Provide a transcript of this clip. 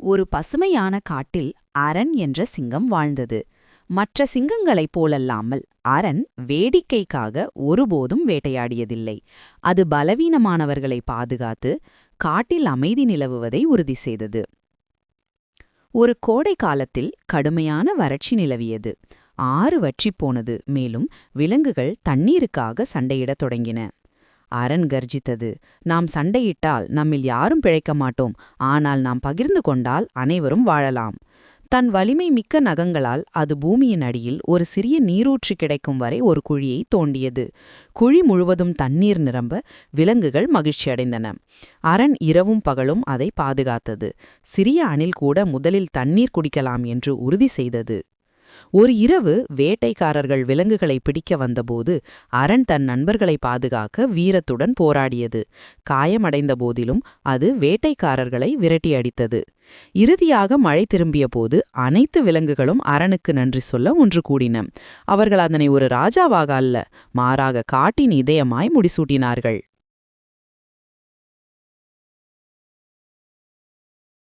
ஒரு பசுமையான காட்டில் அரண் என்ற சிங்கம் வாழ்ந்தது. மற்ற சிங்கங்களைப் போலல்லாமல் அரண் வேடிக்கைக்காக ஒருபோதும் வேட்டையாடியதில்லை. அது பலவீனமானவர்களை பாதுகாத்து காட்டில் அமைதி நிலவுவதை உறுதி செய்தது. ஒரு கோடை காலத்தில் கடுமையான வறட்சி நிலவியது. ஆறு வற்றிப் போனது. மேலும் விலங்குகள் தண்ணீருக்காக சண்டையிடத் தொடங்கின. அரண் கர்ஜித்தது. நாம் சண்டையிட்டால் நம்மில் யாரும் பிழைக்க மாட்டோம். ஆனால் நாம் பகிர்ந்து கொண்டால் அனைவரும் வாழலாம். தன் வலிமை மிக்க நகங்களால் அது பூமியின் அடியில் ஒரு சிறிய நீரூற்று கிடைக்கும் வரை ஒரு குழியை தோண்டியது. குழி முழுவதும் தண்ணீர் நிரம்ப விலங்குகள் மகிழ்ச்சியடைந்தன. அரண் இரவும் பகலும் அதை பாதுகாத்தது. சிறிய அணில் கூட முதலில் தண்ணீர் குடிக்கலாம் என்று உறுதி செய்தது. ஒரு இரவு வேட்டைக்காரர்கள் விலங்குகளை பிடிக்க வந்தபோது அரண் தன் நண்பர்களை பாதுகாக்க வீரத்துடன் போராடியது. காயமடைந்த போதிலும் அது வேட்டைக்காரர்களை விரட்டியடித்தது. இறுதியாக மழை திரும்பிய போது அனைத்து விலங்குகளும் அரணுக்கு நன்றி சொல்ல ஒன்று கூடின. அவர்கள் அதனை ஒரு ராஜாவாக அல்ல, மாறாக காட்டின் இதயமாய் முடிசூட்டினார்கள்.